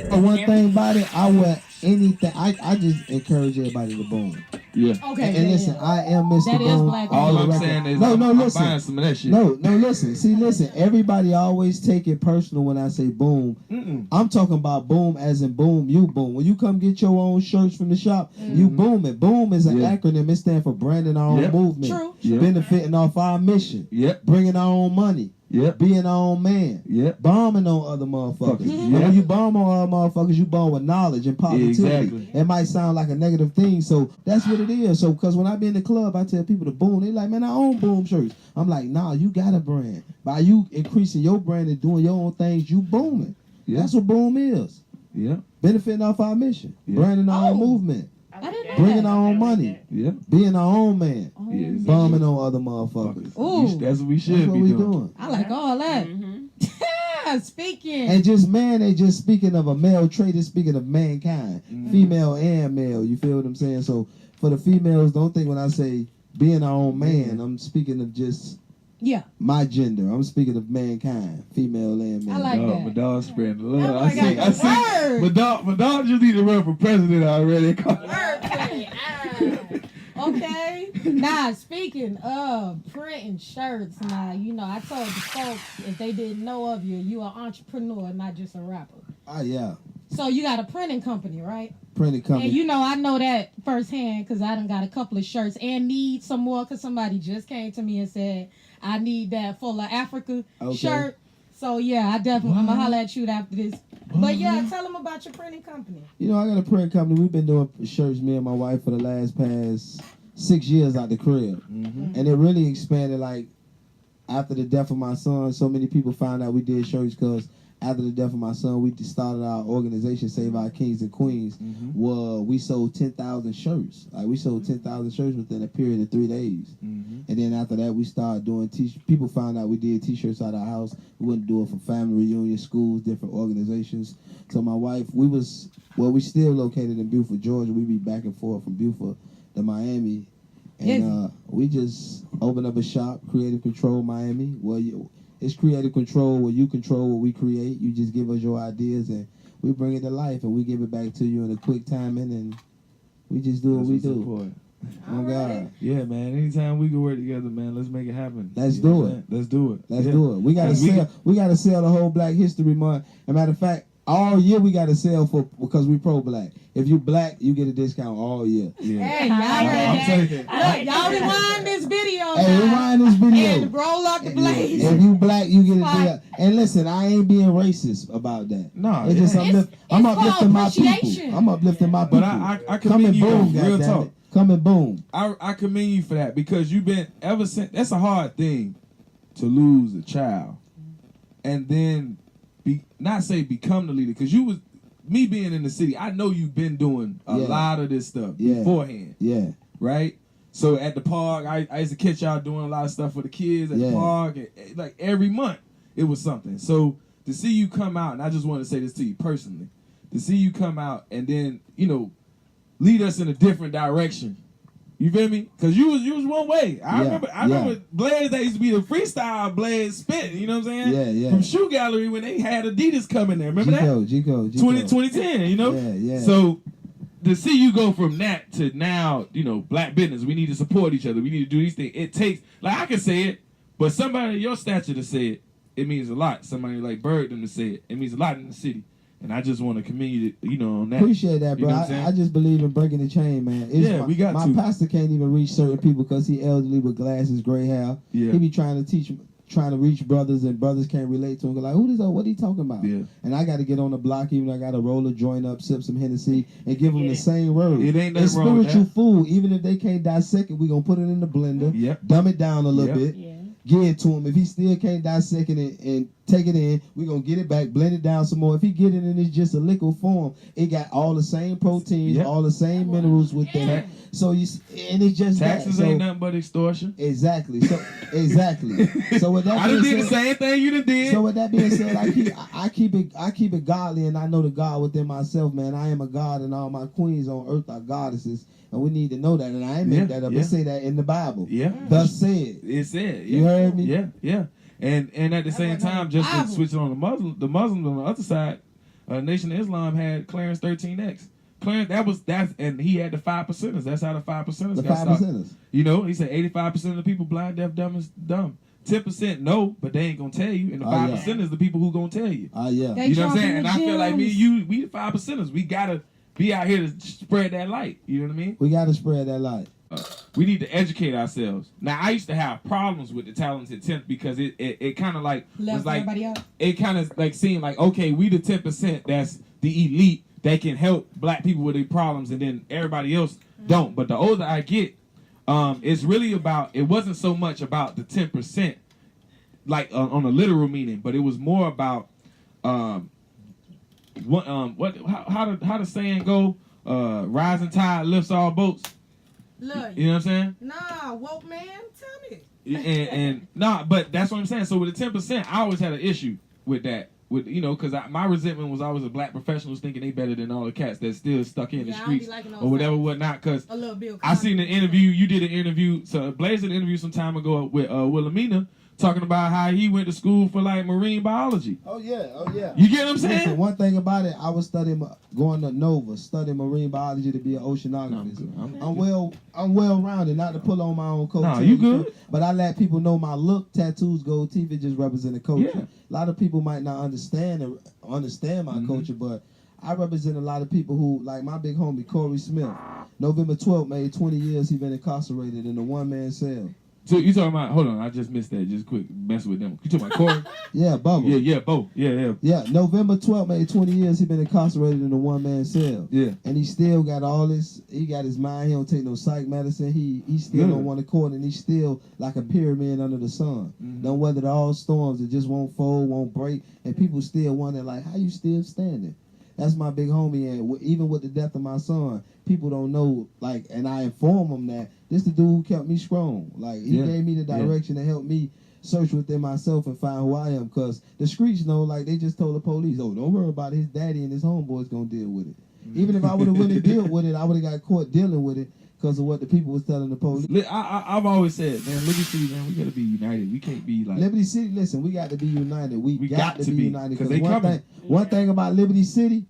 But one thing about it, I wear anything. I just encourage everybody to boom. Yeah. Okay. And listen, I am Mr. Boom. All I'm saying is I'm buying some of that shit. No, listen. See, listen. Everybody always take it personal when I say boom. I'm talking about boom as in boom, you boom. When you come get your own shirts from the shop, you boom it. Boom is an acronym. It stands for branding our own movement. True. Benefiting off our mission. Bringing our own money. Being our own man. Bombing on other motherfuckers. And when you bomb on other motherfuckers, you bomb with knowledge and positivity. Exactly. It might sound like a negative thing, so that's what it is. So, because when I be in the club, I tell people to boom. They like, man, I own boom shirts. I'm like, nah, you got a brand. By you increasing your brand and doing your own things, you booming. That's what boom is. Benefiting off our mission. Branding our own movement. Bringing our own money. Being our own man. Bombing on other motherfuckers. Ooh. That's what we should be doing. I like all that. Speaking. And just man, they just speaking of a male trait, is speaking of mankind. Female and male. You feel what I'm saying? So for the females, don't think when I say being our own man, I'm speaking of just my gender. I'm speaking of mankind, female and male. I like that. My dog spreading the love. I see. My dog just need to run for president already. Okay. Now, speaking of printing shirts, now, I told the folks, if they didn't know of you, you are an entrepreneur, not just a rapper. Yeah. So you got a printing company, right? Printing company. And I know that firsthand because I done got a couple of shirts and need some more because somebody just came to me and said, I need that 4laculture shirt. So, I definitely, I'm going to holler at you after this. But, tell them about your printing company. I got a printing company. We've been doing shirts, me and my wife, for the past 6 years out the crib. And it really expanded, like, after the death of my son. So many people found out we did shirts because after the death of my son, we started our organization, Save Our Kings and Queens, where we sold 10,000 shirts. Like, we sold 10,000 shirts within a period of 3 days. And then after that, we started doing people found out we did T-shirts out of our house. We wouldn't do it for family reunion, schools, different organizations. So my wife, we still located in Beaufort, Georgia. We be back and forth from Beaufort to Miami. And we just opened up a shop, Creative Control Miami, it's creative control where you control what we create. You just give us your ideas and we bring it to life and we give it back to you in a quick timing and we just do what we do. Oh God. Yeah, man. Anytime we can work together, man, let's make it happen. Let's do it. Let's do it. Let's do it. We gotta sell the whole Black History Month. As a matter of fact, all year we gotta sell because we pro-black. If you black, you get a discount all year. Hey, y'all rewind this video. Hey, rewind this video. And roll up the blaze. If you black, you get a deal. And listen, I ain't being racist about that. No, it's just I'm uplifting my people. I'm uplifting my people. But I commend you. Real talk. Come and boom. I commend you for that because you've been ever since. That's a hard thing to lose a child, and then not say become the leader because you was. Me being in the city, I know you've been doing a lot of this stuff beforehand. Yeah. Right? So at the park, I used to catch y'all doing a lot of stuff for the kids at the park. And, like every month, it was something. So to see you come out, and I just want to say this to you personally, to see you come out and then, lead us in a different direction. You feel me? Because you was one way. I remember Blaze, that used to be the freestyle Blaze spit. You know what I'm saying? Yeah. From Shoe Gallery when they had Adidas coming there. Remember that? G-Code. 2010, Yeah. So to see you go from that to now, black business, we need to support each other. We need to do these things. It takes, like I can say it, but somebody of your stature to say it means a lot. Somebody like Bird them to say it means a lot in the city. And I just want to commend you, on that. Appreciate that, bro. I just believe in breaking the chain, man. We got my pastor can't even reach certain people because he elderly with glasses, gray hair. Yeah. He be trying to reach brothers, and brothers can't relate to him. Like, what he talking about? Yeah. And I got to get on the block, even I got to roll a joint up, sip some Hennessy, and give them the same word. It ain't it's nothing wrong with spiritual that. food. Even if they can't dissect it, we going to put it in the blender, dumb it down a little bit. Yeah. Give it to him. If he still can't dissect it and take it in, we're going to get it back, blend it down some more. If he get it in, it's just a liquid form. It got all the same proteins, all the same minerals within it. So and it's just taxes ain't nothing but extortion. Exactly. So with that I done did the same thing you done did. So with that being said, I keep it godly, and I know the God within myself, man. I am a God, and all my queens on earth are goddesses. And we need to know that, and I ain't make that up. It say that in the Bible. Yeah. Thus said. It said. You heard me? Yeah. And at the same time, just to switch it on the Muslims on the other side, Nation of Islam had Clarence 13X. Clarence, and he had the 5%ers. That's how the 5%ers The got 5%ers. started. You know, he said 85% of the people blind, deaf, dumb is dumb. 10% no, but they ain't gonna tell you, and the 5% is the people who gonna tell you. Yeah. They You know what I'm saying? dropping And the I feel like me, gems. we the 5%ers. We gotta be out here to spread that light. You know what I mean? We got to spread that light. We need to educate ourselves. Now, I used to have problems with the talented 10th because it kind of like Left was like everybody out. it kind of like seemed like, okay, we the 10% that's the elite that can help black people with their problems, and then everybody else don't. But the older I get, it's really about, it wasn't so much about the 10% like on a literal meaning, but it was more about how the saying go, rising tide lifts all boats. Look, You know what I'm saying? nah, woke man, tell me. and but that's what I'm saying. So with the 10%, I always had an issue with that. With because my resentment was always the black professionals thinking they better than all the cats that's still stuck in the I don't streets be liking those or whatever, things. whatnot. Because A little Bill I seen an Cosby. interview. You did an interview. So Blaze did an interview some time ago with Wilhelmina talking about how he went to school for like marine biology. Oh yeah. You get what I'm saying? Listen, one thing about it, I was going to Nova, studying marine biology to be an oceanographer. I'm well rounded, not to pull on my own culture. No, you good. But I let people know my look, tattoos, gold teeth, it just represent a culture. Yeah. A lot of people might not understand my culture, but I represent a lot of people who, like my big homie Corey Smith. November 12th made 20 years he been incarcerated in a one-man cell. So you talking about? Hold on, I just missed that. Just quick, messing with them. You talking about Corey? Yeah, Bubba. Yeah, both. Yeah. Yeah, November 12th made 20 years he been incarcerated in a one-man cell. Yeah. And he still got all this, he got his mind, he don't take no psych medicine, he still Good. on one accord, and he's still like a pyramid under the sun. Mhm. Don't weather all storms, it just won't fold, won't break, and people still wonder like, how you still standing? That's my big homie, and even with the death of my son, people don't know, like, and I inform them that this the dude who kept me strong. Like, he Yeah. gave me the direction to help me search within myself and find who I am, because the streets know, like, they just told the police, oh, don't worry about it, his daddy and his homeboys gonna deal with it. Even if I would have really dealt with it, I would have got caught dealing with it because of what the people was telling the police. I've always said, man, Liberty City, man, we gotta be united. We can't be like Liberty City, listen, we got to be united. We got to be united. 'cause Because they coming. one thing about Liberty City,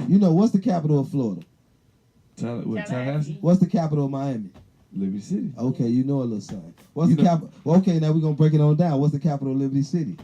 you know, what's the capital of Florida? Tallahassee, What's the capital of Miami? Liberty City. Okay, you know a little something. What's You the know- capital? Well, okay, now we're going to break it on down. What's the capital of Liberty City?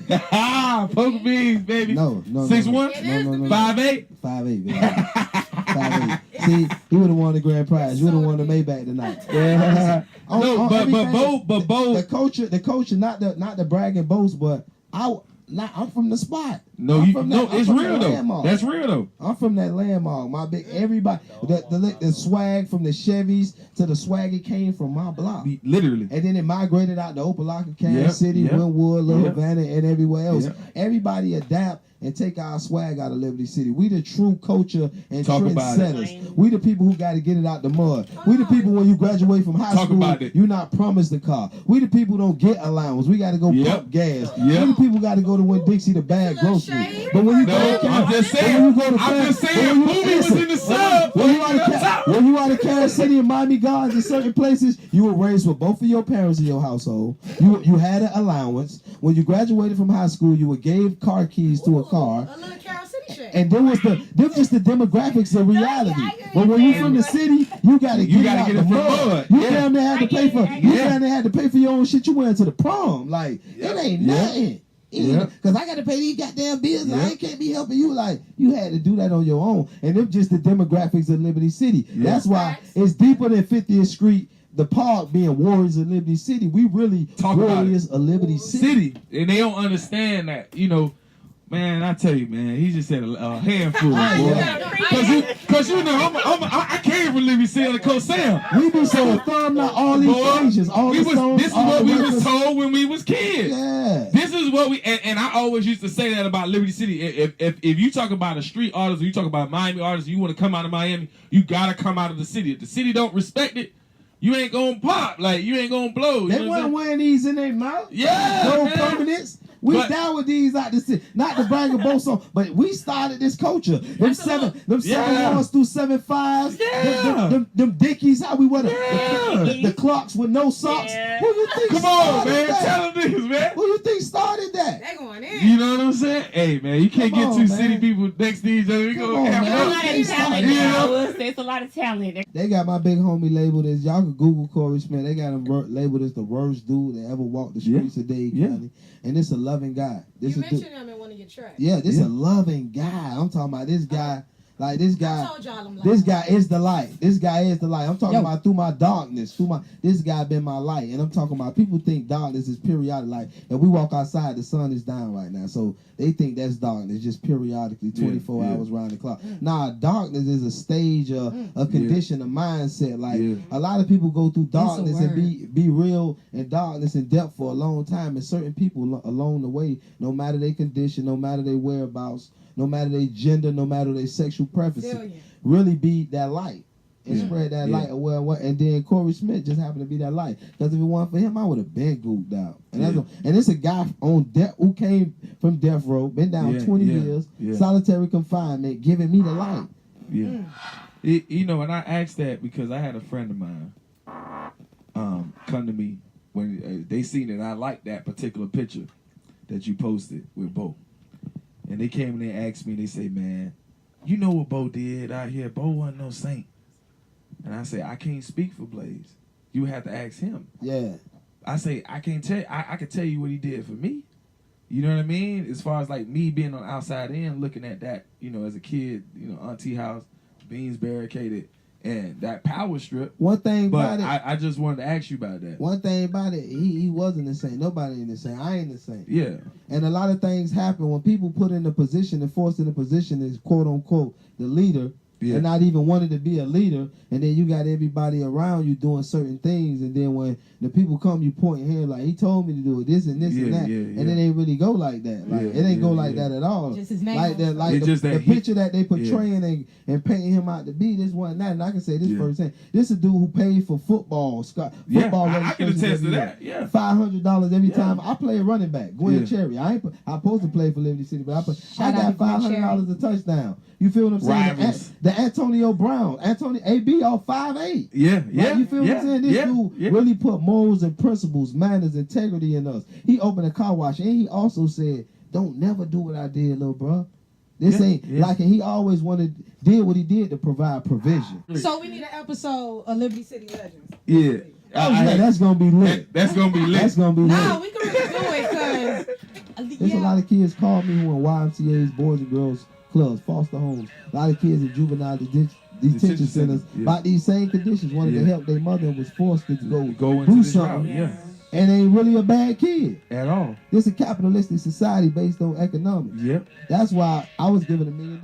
Poker beans, baby. No. 6'1", No. 5'8". 5'8", baby. 5'8". See, he would have won the grand prize. You would have won the Maybach tonight. Yeah. On everything. but both. The culture, not the brag and boast, but I'm from the spot. No, I'm you from no, that- I'm it's from real that though. landmark. That's real though. I'm from that landmark. My big everybody, the swag from the Chevys to the swag, it came from my block. Literally. And then it migrated out to 4laculture, Kansas Yep, City, yep. Wynwood, Little Yep. Havana, and everywhere else. Yep. Everybody adapt and take our swag out of Liberty City. We the true culture and Talk about it. trendsetters. We the people who got to get it out the mud. We the people when you graduate from high Talk school, about it. you're not promised the car. We the people who don't get allowance. We got to go Yep. pump gas. Yep. We the people got to go to Winn-Dixie to bag Little groceries. shade. But when you No, go to I'm just when saying. you go to I'm just saying. when you- Movie was listen, in the sub. when you out of Kansas City and Miami Gardens in certain places, you were raised with both of your parents in your household. You had an allowance. When you graduated from high school, you were gave car keys to a car. A little Carol City shit. And them just the demographics of reality. But when you from the city, you gotta get gotta out get the it from mud. mud. You Yeah. damn near had to pay for your own shit you wearing to the prom. Like it ain't Yeah. nothing. Yeah. Cause I gotta pay these goddamn bills. Yeah. I can't be helping you. Like you had to do that on your own. And them just the demographics of Liberty City. Yeah. That's why it's deeper than 50th Street. The park being warriors of Liberty City. We really Talk about warriors of Liberty City. And they don't understand that, man, I tell you, man, he just said a handful. Cause you know, I came from Liberty City on the Coast Sam. We be so thumb out all these stages, all this the songs, is all what the we records. was told when we was kids. Yeah. This is what and I always used to say that about Liberty City. If you talk about a street artist or you talk about Miami artists, you want to come out of Miami, you gotta come out of the city. If the city don't respect it, you ain't gonna pop. Like you ain't gonna blow. They You know what I'm wasn't saying? wearing these in their mouth. Yeah, No man. permanents. We down with these out the city. Not to brag a boast on, but we started this culture. Them seven ones through 7 5s. Them dickies, how we wear the clocks with no socks. Who you think Come on, man. Tell them niggas, man. Who you think started that? They going in. You know what I'm saying? Hey, man, you can't get two city people next to each other. We gonna have There's a lot of talent. They got my big homie labeled as, y'all can Google Corey Smith. They got him labeled as the worst dude that ever walked the streets of Dade County. And it's a loving guy. You mentioned him in one of your tracks. Yeah, this a loving guy. I'm talking about this guy. Like this guy, I told y'all I'm this guy is the light. This guy is the light. I'm talking about through my darkness, this guy been my light. And I'm talking about people think darkness is periodic. Like if we walk outside, the sun is down right now, so they think that's darkness, just periodically, 24 hours round the clock. Nah, darkness is a stage, a condition, a mindset. Like a lot of people go through darkness and be real in darkness and depth for a long time. And certain people along the way, no matter their condition, no matter their whereabouts, no matter their gender, no matter their sexual preferences, really be that light and spread that light. And then Corey Smith just happened to be that light. Because if it wasn't for him, I would have been gooped out. And it's a guy on death who came from death row, been down 20 years, solitary confinement, giving me the light. You know, and I asked that because I had a friend of mine come to me when they seen that I liked that particular picture that you posted with Bo. And they came and they asked me, they say, man, you know what Bo did out here? Bo wasn't no saint. And I say, I can't speak for Blaze. You have to ask him. Yeah. I say, I can't tell you. I can tell you what he did for me. You know what I mean? As far as like me being on the outside end, looking at that, you know, as a kid, you know, auntie house, beans barricaded, and that power strip. One thing but about it, I just wanted to ask you about that. One thing about it, he wasn't the same. Nobody ain't the same. I ain't the same. Yeah. And a lot of things happen when people put in a position and forced in a position as quote unquote the leader. And not even wanted to be a leader, and then you got everybody around you doing certain things, and then when the people come, you point here like he told me to do it, this and this and that, and it ain't really go like that. Like it ain't go like that at all. Just his name like that, like the picture that they portraying and painting him out to be this one and that. And I can say this firsthand. This a dude who paid for football. Football. I can attest to that. Yeah, $500 every time I play a running back. Gwen Cherry. I supposed to play for Liberty City, but I got $500 a touchdown. You feel what I'm saying? The Antonio Brown, AB all 5'8". Yeah. Like, you feel what I'm saying? This dude really put morals and principles, manners, integrity in us. He opened a car wash, and he also said, "Don't never do what I did, little bro. This ain't like." And he always did what he did to provide provision. So we need an episode of Liberty City Legends. Yeah. That's gonna be lit. That's gonna be lit. That's gonna be lit. No, we can really do it because there's a lot of kids call me who are YMCA's, Boys and Girls Clubs, foster homes. A lot of kids in juvenile detention centers about these same conditions. Wanted to help their mother and was forced to go do something. And ain't really a bad kid at all. This is a capitalistic society based on economics. Yep. That's why I was given $1 million.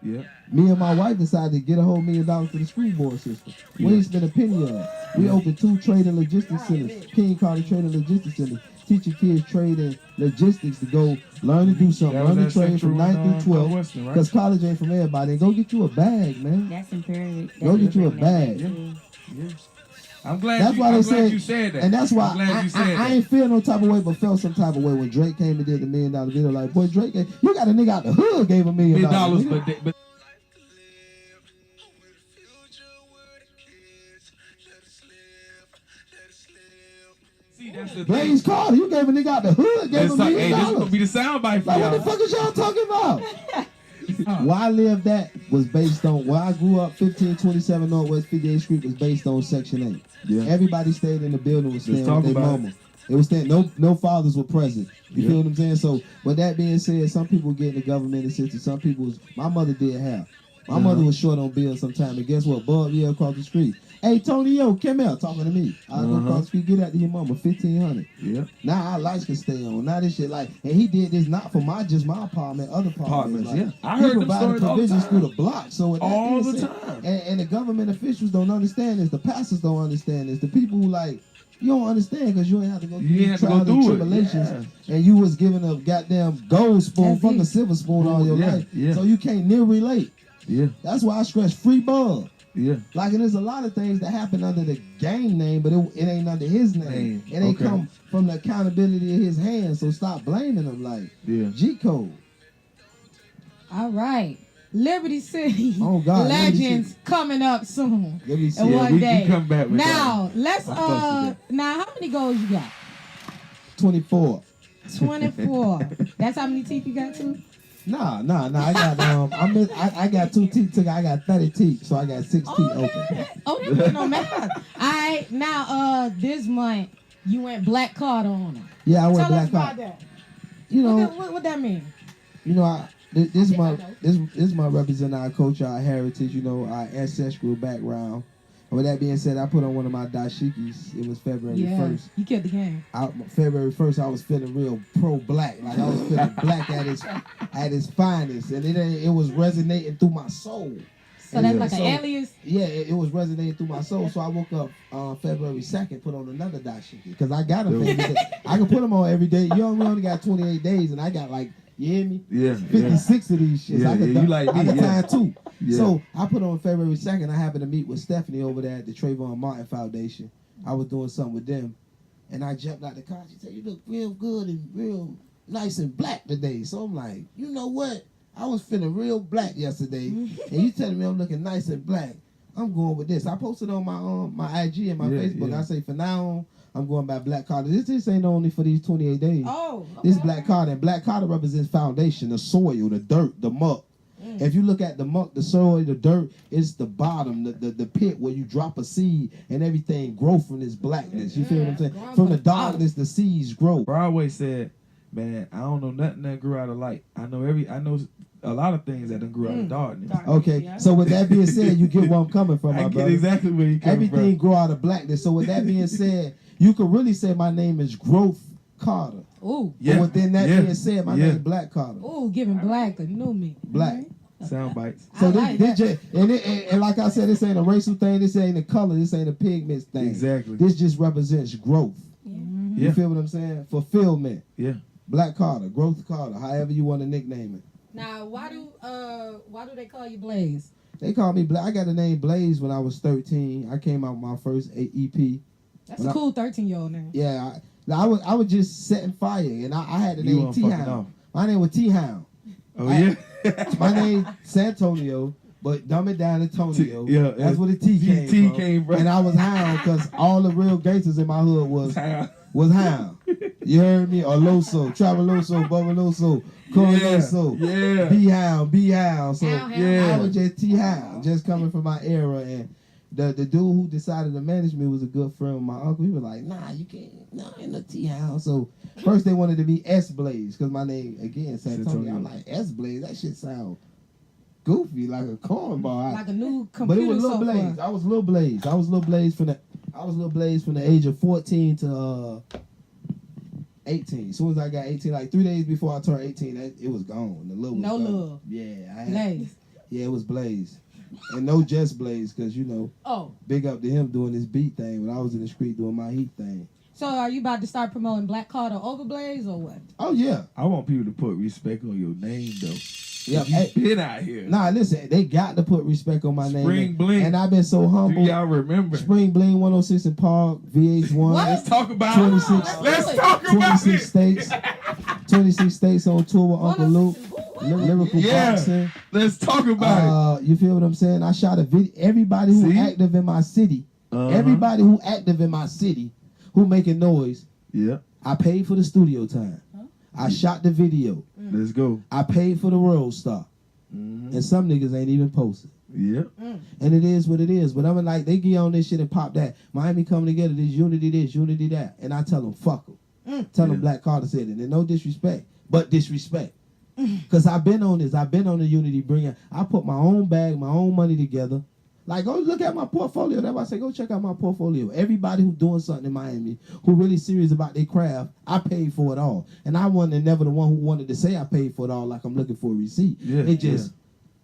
Yep. Me and my wife decided to get a whole $1 million to the school board system. We ain't spent a penny on it. We opened 2 trade and logistics centers, King Carter Trade and Logistics Centers, teaching kids trade and logistics to go learn to do something. Learn to trade from 9 through 12. Because college ain't from everybody. And go get you a bag, man. That's imperative. Go get you a bag. Yeah. I'm glad you said that. And that's why I ain't feel no type of way, but felt some type of way when Drake came and did the $1 million video. Like, boy, Drake, you got a nigga out the hood gave $1 million. But Blaze Carter, you gave a nigga out the hood, gave $1 million. This is gonna be the soundbite for y'all. What the fuck is y'all talking about? Where I lived that was based on where I grew up. 1527 Northwest 58th Street was based on Section 8. Yeah. Everybody stayed in the building, was staying with their mama. It was staying, no fathers were present. You feel what I'm saying? So with that being said, some people get in the government assistance. Some people my mother did have. My mother was short on bills sometime, and guess what? Bub across the street. Hey, Tony, come here, talking to me. I go across the street, get out to your mama, $1,500. Yeah. Now our lights can stay on. Now this shit and he did this not for just my apartment, other apartments. I heard them stories all the time. Through the block. So all the time. And the government officials don't understand this. The pastors don't understand this. The people who you don't understand because you ain't have to go through trials and tribulations, and you was given a goddamn gold spoon, fucking silver spoon all your life. Yeah. So you can't near relate. Yeah. That's why I stress free bug. Yeah. Like, and there's a lot of things that happen under the game name, but it ain't under his name. It ain't come from the accountability of his hands. So stop blaming him. Like, G Code. All right. Liberty City Legends coming up soon. Liberty City. And one day. We come back with now, that. let's now how many goals you got? 24. 24. That's how many teeth you got too? Nah. I got I got 2 teeth. I got 30 teeth, so I got 6 teeth open. That no matter. All right, now this month you went Black Card on them. Yeah, I went Tell Black us about Card. that. You know What that mean? You know, this my represent our culture, our heritage. You know, our ancestral background. And with that being said, I put on one of my dashikis. It was February 1st. You killed the game. February 1st, I was feeling real pro-black. Like, I was feeling black at its finest. And it was resonating through my soul. So that's like an alias? Yeah, it was resonating through my soul. So I woke up February 2nd, put on another dashiki. Because I got them every day. I can put them on every day. We only got 28 days, and I got like, you hear me? Yeah. 56 of these shits. Yeah, I could like me. I could time 2. Yeah. So I put on February 2nd. I happened to meet with Stephanie over there at the Trayvon Martin Foundation. I was doing something with them. And I jumped out the car. She said, you look real good and real nice and black today. So I'm like, you know what? I was feeling real black yesterday. And you telling me I'm looking nice and black. I'm going with this. I posted on my IG and my Facebook. I say, for now on, I'm going by Black Carter. This ain't only for these 28 days. Oh, okay. This Black Carter. And Black Carter represents foundation, the soil, the dirt, the muck. If you look at the muck, the soil, the dirt, it's the bottom, the pit where you drop a seed and everything grow from this blackness. You feel what I'm saying? From the darkness, the seeds grow. Broadway said, man, I don't know nothing that grew out of light. I know a lot of things that done grew out of darkness. Okay, so with that being said, you get where I'm coming from, my brother. Exactly where you coming from. Everything grow out of blackness. So with that being said, you could really say my name is Growth Carter. Ooh. Yeah. But within that being said, my name is Black Carter. Ooh, giving black a new me. Black. Sound bites. So and like I said, this ain't a racial thing. This ain't a color. This ain't a pigment thing. Exactly. This just represents growth. Mm-hmm. You feel what I'm saying? Fulfillment. Yeah. Black Carter, Growth Carter, however you want to nickname it. Now, why do they call you Blaze? They call me Blaze. I got the name Blaze when I was 13. I came out with my first EP. That's a cool 13-year-old name. Yeah, I was just setting fire, and I had the name T-Hound. My name was T-Hound. Oh, yeah? My name Santonio, but dumb it down to Tonio. Yeah, that's where the T came from. And I was Hound because all the real gangsters in my hood was Hound. You heard me? Or Loso, Travoloso, Bubaloso, Coroloso, B-Hound. So I was just T-Hound, just coming from my era. And the dude who decided to manage me was a good friend of my uncle. He was like, nah, you can't, nah, ain't no T-Hound. So first they wanted to be S-Blaze, because my name, again, Santonio. I'm like, S-Blaze, that shit sound goofy, like a cornball. Like a new computer. But it was Lil Blaze. I was Lil Blaze. I was Lil Blaze from the age of 14 to 18. As soon as I got 18, like 3 days before I turned 18, it was gone. The Lil was gone. Love. Yeah. Blaze. Yeah, it was Blaze. And no Just Blaze, because, big up to him doing this beat thing when I was in the street doing my heat thing. So are you about to start promoting Black Carter over Blaze or what? Oh, yeah. I want people to put respect on your name, though. Yeah, you've been out here. Nah, listen, they got to put respect on my name. Spring Bling. And I've been so humble. Do y'all remember? Spring Bling 106 in Park, VH1. Let's talk about 26, Let's talk about 26 it. states. 26 states on tour with Uncle Luke. Lyrical boxing. Let's talk about it. You feel what I'm saying? I shot a video. Everybody who active in my city, everybody who active in my city, who making noise, I paid for the studio time. I shot the video. Let's go. I paid for the road stop. And some niggas ain't even posted. Yeah. And it is what it is. But I'm like, they get on this shit and pop that. Miami coming together, this, unity that. And I tell them, fuck them. Tell them Black Carter said it. And no disrespect, but disrespect. Because I've been on this. I've been on the unity bringer. I put my own bag, my own money together. Like, go look at my portfolio. That's why I say, go check out my portfolio. Everybody who's doing something in Miami, who really serious about their craft, I paid for it all. And I wasn't never the one who wanted to say I paid for it all like I'm looking for a receipt. It just,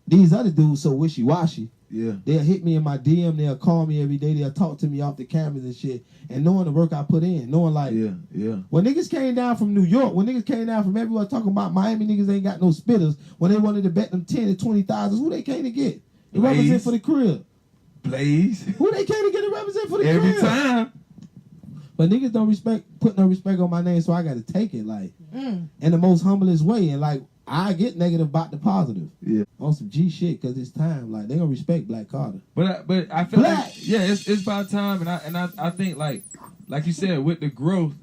these other dudes so wishy-washy. Yeah. They'll hit me in my DM. They'll call me every day. They'll talk to me off the cameras and shit. And knowing the work I put in. Knowing like, when niggas came down from New York, when niggas came down from everywhere talking about Miami niggas ain't got no spitters, when they wanted to bet them 10 and 20,000, who they came to get? It represent for the crib. Blaze. Who they came to get a represent for the Every crib? time. But niggas don't put no respect on my name, so I gotta take it like in the most humblest way. And like I get negative about the positive. Yeah. On some G shit, cause it's time. Like they gonna respect Black Carter. But I feel Black. like it's about time, and I think like you said with the growth,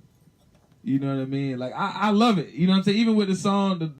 you know what I mean. Like I love it. You know what I'm saying. Even with the song,